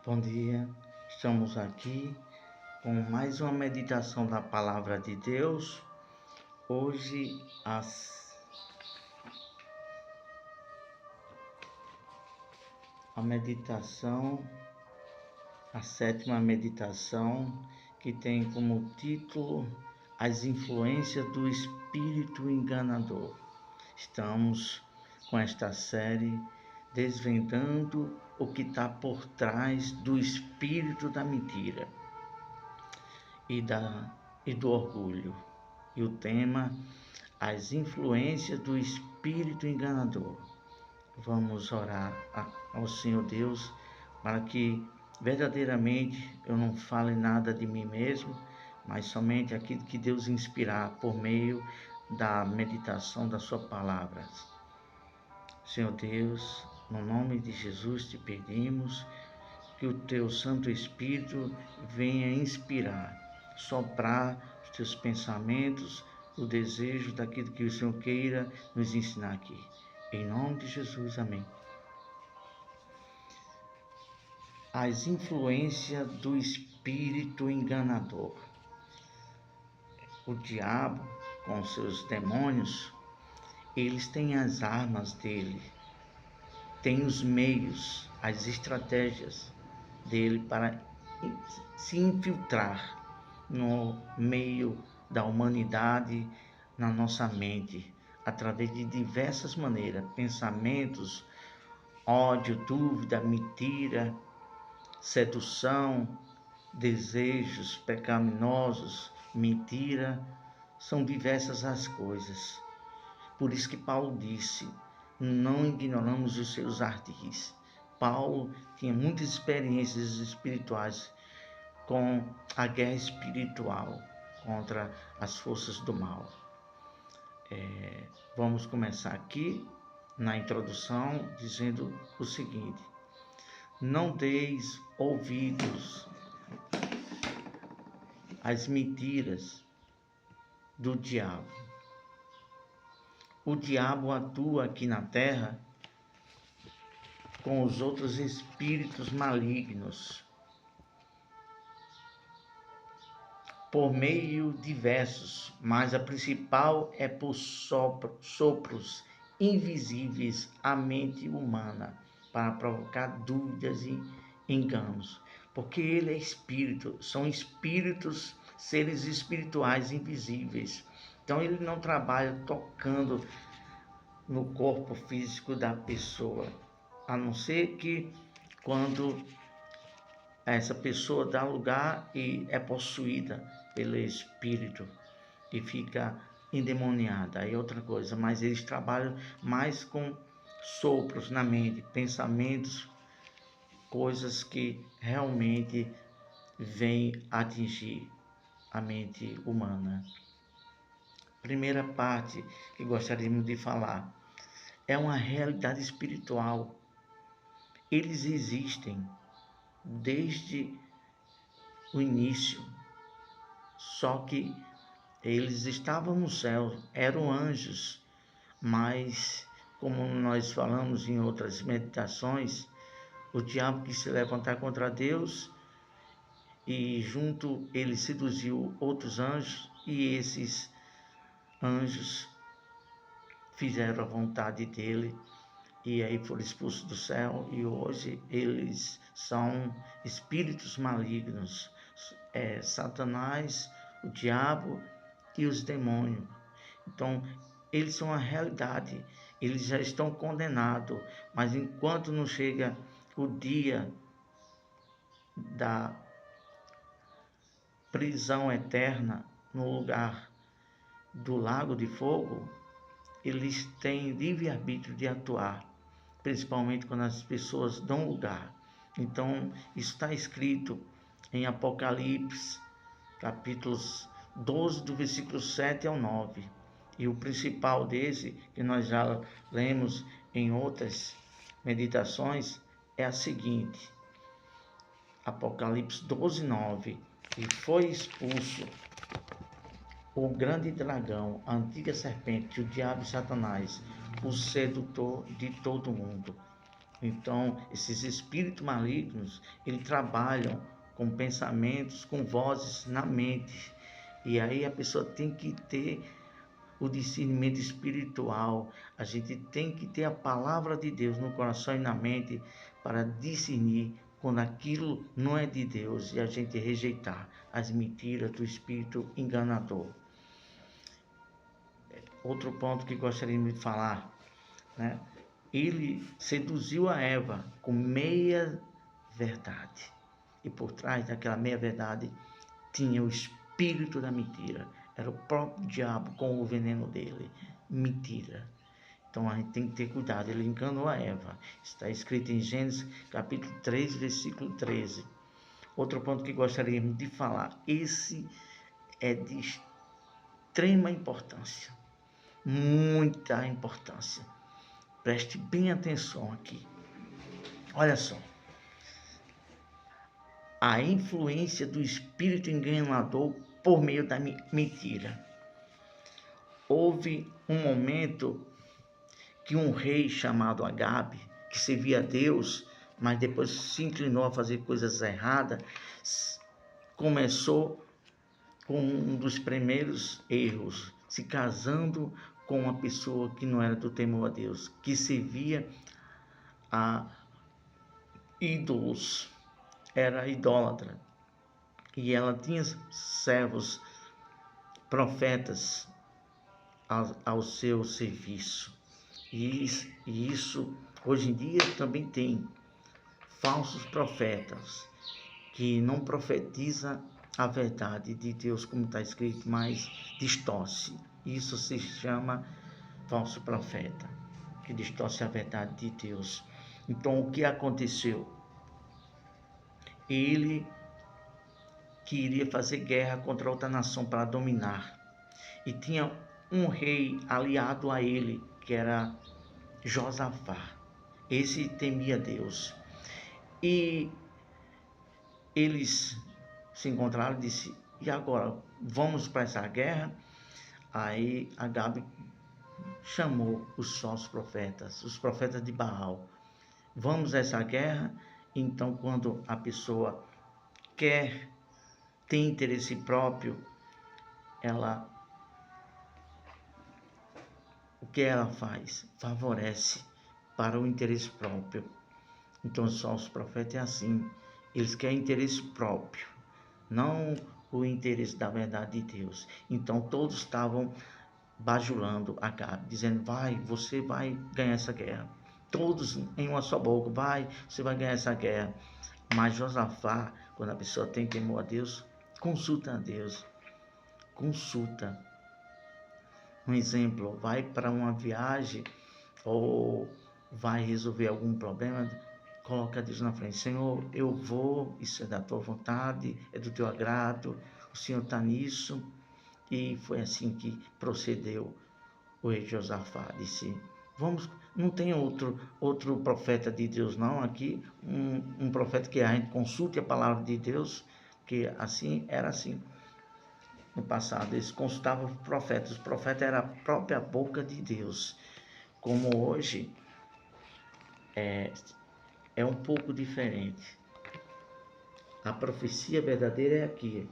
Bom dia, estamos aqui com mais uma meditação da Palavra de Deus. Hoje, a meditação, a sétima meditação, que tem como título As Influências do Espírito Enganador. Estamos com esta série desvendando o que está por trás do espírito da mentira e do orgulho. E o tema, as influências do espírito enganador. Vamos orar ao Senhor Deus para que verdadeiramente eu não fale nada de mim mesmo, mas somente aquilo que Deus inspirar por meio da meditação da sua palavra. Senhor Deus, no nome de Jesus te pedimos que o teu Santo Espírito venha inspirar, soprar os teus pensamentos, o desejo daquilo que o Senhor queira nos ensinar aqui. Em nome de Jesus, amém. As influências do espírito enganador. O diabo, com seus demônios, eles têm as armas dele, têm os meios, as estratégias dele para se infiltrar no meio da humanidade, na nossa mente, através de diversas maneiras, pensamentos, ódio, dúvida, mentira, sedução, desejos pecaminosos, mentira, são diversas as coisas. Por isso que Paulo disse, não ignoramos os seus ardis. Paulo tinha muitas experiências espirituais com a guerra espiritual contra as forças do mal. Vamos começar aqui na introdução dizendo o seguinte: não deis ouvidos às mentiras do diabo. O diabo atua aqui na terra com os outros espíritos malignos por meio diversos, mas a principal é por sopros invisíveis à mente humana, para provocar dúvidas e enganos. Porque ele é espírito, são espíritos, seres espirituais invisíveis. Então ele não trabalha tocando no corpo físico da pessoa, a não ser que quando essa pessoa dá lugar e é possuída pelo espírito e fica endemoniada, aí é outra coisa. Mas eles trabalham mais com sopros na mente, pensamentos, coisas que realmente vêm atingir a mente humana. Primeira parte que gostaríamos de falar é uma realidade espiritual. Eles existem desde o início, só que eles estavam no céu, eram anjos, mas como nós falamos em outras meditações, o diabo quis se levantar contra Deus e junto ele seduziu outros anjos, e esses anjos fizeram a vontade dele e aí foram expulsos do céu, e hoje eles são espíritos malignos, Satanás, o diabo e os demônios. Então eles são a realidade, eles já estão condenados, mas enquanto não chega o dia da prisão eterna no lugar do lago de fogo, eles têm livre-arbítrio de atuar, principalmente quando as pessoas dão lugar. Então, isso está escrito em Apocalipse, capítulos 12, do versículo 7 ao 9. E o principal desse, que nós já lemos em outras meditações, é a seguinte: Apocalipse 12, 9. E foi expulso o grande dragão, a antiga serpente, o diabo e Satanás, o sedutor de todo mundo. Então, esses espíritos malignos, eles trabalham com pensamentos, com vozes na mente. E aí a pessoa tem que ter o discernimento espiritual. A gente tem que ter a palavra de Deus no coração e na mente para discernir quando aquilo não é de Deus e a gente rejeitar as mentiras do espírito enganador. Outro ponto que gostaria de falar, né? Ele seduziu a Eva com meia verdade. E por trás daquela meia verdade tinha o espírito da mentira. Era o próprio diabo com o veneno dele. Mentira. Então a gente tem que ter cuidado. Ele enganou a Eva. Está escrito em Gênesis capítulo 3, versículo 13. Outro ponto que gostaríamos de falar. Esse é de extrema importância. Muita importância. Preste bem atenção aqui. Olha só. A influência do espírito enganador por meio da mentira. Houve um momento que um rei chamado Agabe, que servia a Deus, mas depois se inclinou a fazer coisas erradas, começou com um dos primeiros erros, se casando com uma pessoa que não era do temor a Deus, que servia a ídolos, era idólatra. E ela tinha servos, profetas ao seu serviço. E isso hoje em dia também tem falsos profetas que não profetiza a verdade de Deus como está escrito, mas distorce. Isso se chama falso profeta, que distorce a verdade de Deus. Então o que aconteceu? Ele queria fazer guerra contra outra nação para dominar. E tinha um rei aliado a ele, que era Josafá. Esse temia Deus. E eles se encontraram e disse: e agora, vamos para essa guerra? Aí Agabe chamou os falsos profetas, os profetas de Baal. Vamos a essa guerra? Então, quando a pessoa quer, tem interesse próprio, o que ela faz? Favorece para o interesse próprio. Então, só os profetas é assim. Eles querem interesse próprio, não o interesse da verdade de Deus. Então, todos estavam bajulando Acabe, dizendo: você vai ganhar essa guerra. Todos em uma só boca: você vai ganhar essa guerra. Mas Josafá, quando a pessoa tem temor a Deus, consulta a Deus. Consulta. Um exemplo, vai para uma viagem ou vai resolver algum problema, coloca Deus na frente. Senhor, eu vou, isso é da tua vontade, é do teu agrado, o Senhor está nisso. E foi assim que procedeu o rei Josafá. Disse: vamos, não tem outro profeta de Deus não aqui, um profeta que a gente consulte a palavra de Deus, que assim era assim. No passado, eles consultavam os profetas eram a própria boca de Deus. Como hoje, é um pouco diferente. A profecia verdadeira é aqui.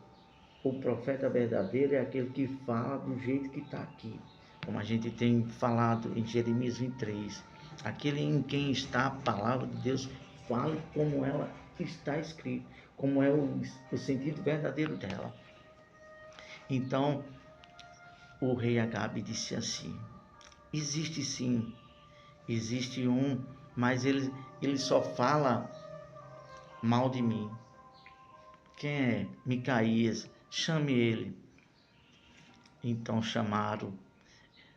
O profeta verdadeiro é aquele que fala do jeito que está aqui. Como a gente tem falado em Jeremias 23. Aquele em quem está a palavra de Deus, fale como ela está escrita, como é o sentido verdadeiro dela. Então, o rei Agabe disse assim: existe sim, existe um, mas ele só fala mal de mim. Quem é? Micaías, chame ele. Então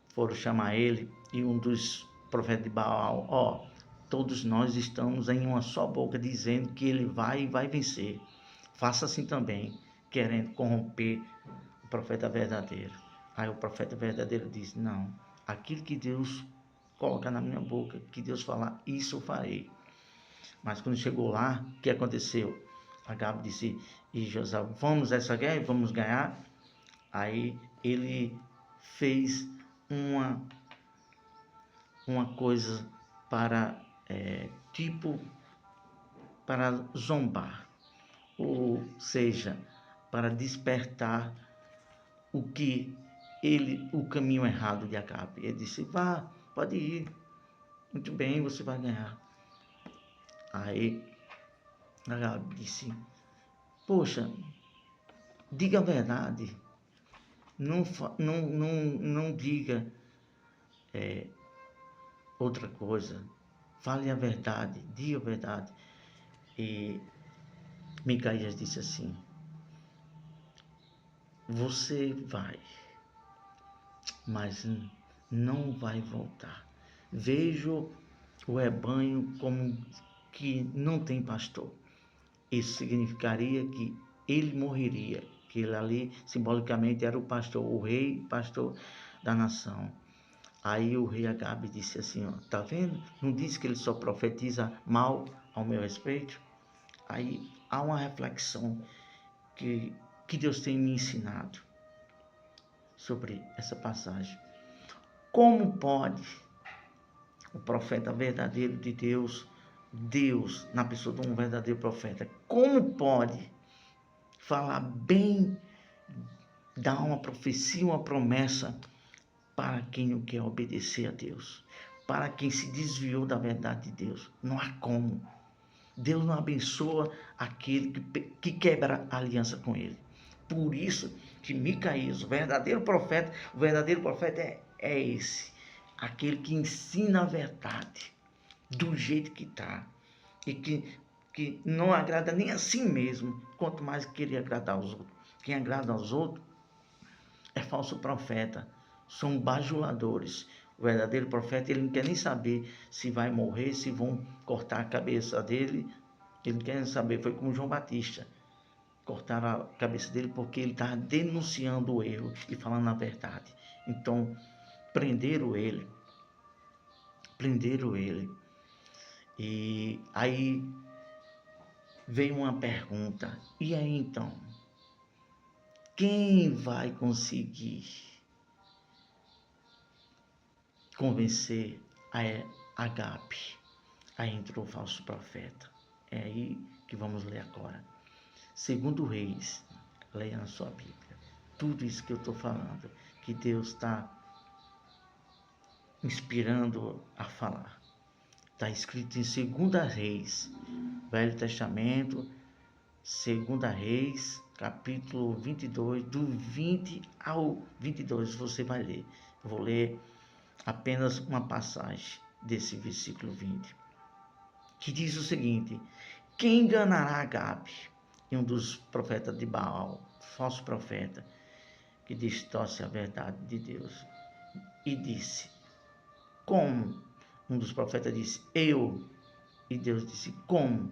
foram chamar ele, e um dos profetas de Baal: todos nós estamos em uma só boca dizendo que ele vai vencer. Faça assim também, querendo corromper o profeta verdadeiro. Aí o profeta verdadeiro diz: não, aquilo que Deus colocar na minha boca, que Deus falar, isso eu farei. Mas quando chegou lá, o que aconteceu? Agabe disse: e José, vamos a essa guerra, vamos ganhar. Aí ele fez uma coisa para tipo para zombar, ou seja, para despertar o caminho errado de Acabe. Ele disse: vá, pode ir, muito bem, você vai ganhar. Aí Acabe disse: poxa, diga a verdade, não diga outra coisa, fale a verdade, diga a verdade. E Micaías disse assim: você vai, mas não vai voltar. Vejo o rebanho como que não tem pastor. Isso significaria que ele morreria, que ele ali simbolicamente era o pastor, o rei pastor da nação. Aí o rei Acabe disse assim, ó, tá vendo? Não disse que ele só profetiza mal ao meu respeito? Aí há uma reflexão que Deus tem me ensinado sobre essa passagem. Como pode o profeta verdadeiro de Deus, na pessoa de um verdadeiro profeta, como pode falar bem, dar uma profecia, uma promessa para quem não quer obedecer a Deus, para quem se desviou da verdade de Deus? Não há como. Deus não abençoa aquele que quebra a aliança com ele. Por isso que Micaías, o verdadeiro profeta é esse, aquele que ensina a verdade do jeito que está e que não agrada nem a si mesmo, quanto mais querer agradar aos outros. Quem agrada aos outros é falso profeta, são bajuladores. O verdadeiro profeta, ele não quer nem saber se vai morrer, se vão cortar a cabeça dele. Ele não quer nem saber, foi como João Batista. Cortaram a cabeça dele porque ele estava denunciando o erro e falando a verdade. Então, prenderam ele. E aí veio uma pergunta: e aí então? Quem vai conseguir convencer a Agape? Aí entrou o falso profeta. É aí que vamos ler agora. Segundo Reis, leia na sua Bíblia. Tudo isso que eu estou falando, que Deus está inspirando a falar. Está escrito em 2 Reis, Velho Testamento, 2 Reis, capítulo 22, do 20 ao 22, você vai ler. Eu vou ler apenas uma passagem desse versículo 20, que diz o seguinte: quem enganará Agabe? E um dos profetas de Baal, falso profeta, que distorce a verdade de Deus, e disse: como? Um dos profetas disse: eu. E Deus disse: como?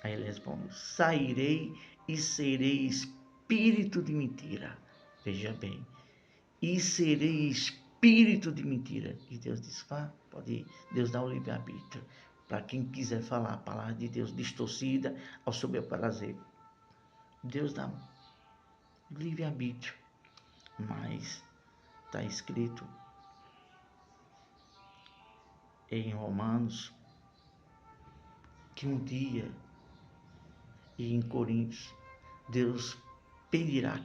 Aí ele respondeu: sairei e serei espírito de mentira. Veja bem, e serei espírito de mentira. E Deus disse: vá, pode ir. Deus dá o livre-arbítrio para quem quiser falar a palavra de Deus distorcida ao seu bel prazer. Deus dá livre-arbítrio, mas está escrito em Romanos que um dia, e em Coríntios, Deus pedirá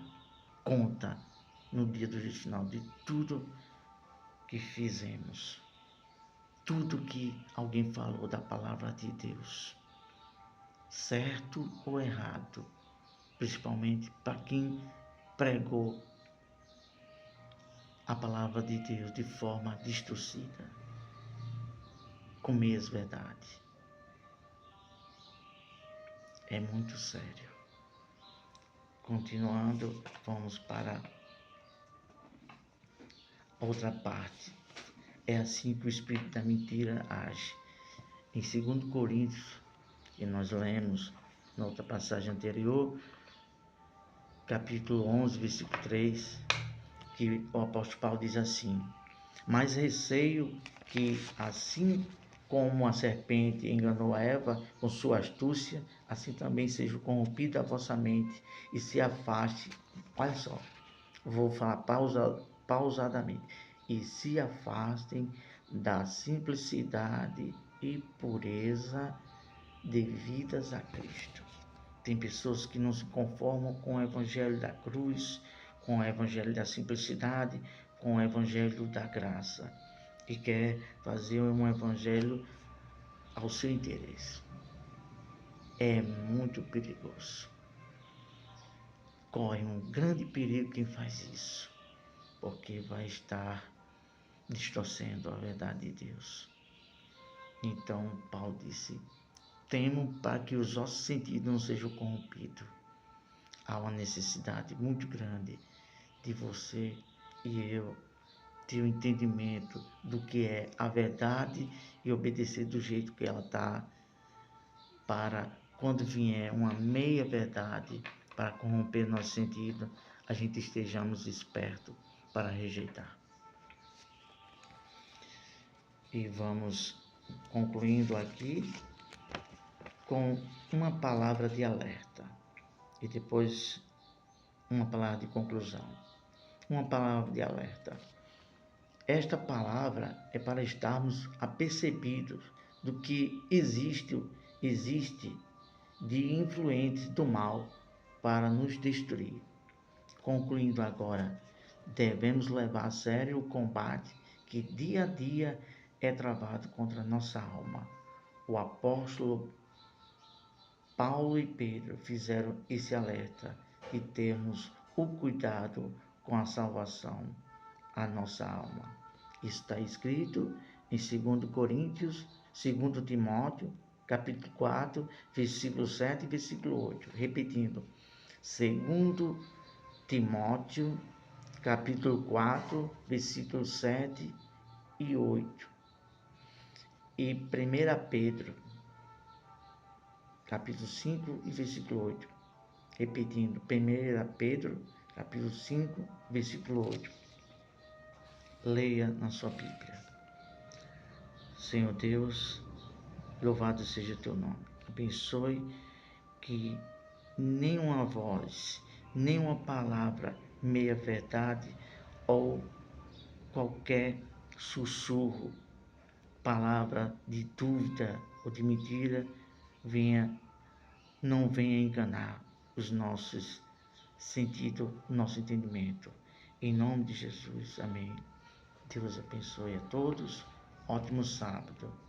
conta no dia do juízo final de tudo que fizemos, tudo que alguém falou da palavra de Deus, certo ou errado, principalmente para quem pregou a palavra de Deus de forma distorcida, com meias verdade. É muito sério. Continuando, vamos para outra parte. É assim que o espírito da mentira age. Em 2 Coríntios, que nós lemos na outra passagem anterior, capítulo 11, versículo 3, que o apóstolo Paulo diz assim: mas receio que, assim como a serpente enganou a Eva com sua astúcia, assim também seja corrompida a vossa mente e se afaste. Olha só, vou falar pausadamente. E se afastem da simplicidade e pureza devidas a Cristo. Tem pessoas que não se conformam com o evangelho da cruz, com o evangelho da simplicidade, com o evangelho da graça, e quer fazer um evangelho ao seu interesse. É muito perigoso. Corre um grande perigo quem faz isso, porque vai estar distorcendo a verdade de Deus. Então, Paulo disse: temo para que os vossos sentidos não sejam corrompidos. Há uma necessidade muito grande de você e eu ter o entendimento do que é a verdade e obedecer do jeito que ela está, para quando vier uma meia verdade para corromper nosso sentido, a gente estejamos espertos para rejeitar. E vamos concluindo aqui com uma palavra de alerta e depois uma palavra de conclusão. Uma palavra de alerta. Esta palavra é para estarmos apercebidos do que existe de influentes do mal para nos destruir. Concluindo agora, devemos levar a sério o combate que dia a dia é travado contra a nossa alma. O apóstolo Paulo e Pedro fizeram esse alerta de termos o cuidado com a salvação a nossa alma. Está escrito em 2 Coríntios, 2 Timóteo, capítulo 4, versículo 7 e versículo 8. Repetindo, 2 Timóteo, capítulo 4, versículo 7 e 8. E 1 Pedro, capítulo 5 e versículo 8. Repetindo, 1 Pedro, capítulo 5, versículo 8. Leia na sua Bíblia. Senhor Deus, louvado seja teu nome. Abençoe que nenhuma voz, nenhuma palavra meia verdade ou qualquer sussurro, palavra de dúvida ou de mentira não venha enganar os nossos sentidos, o nosso entendimento. Em nome de Jesus, amém. Deus abençoe a todos. Ótimo sábado.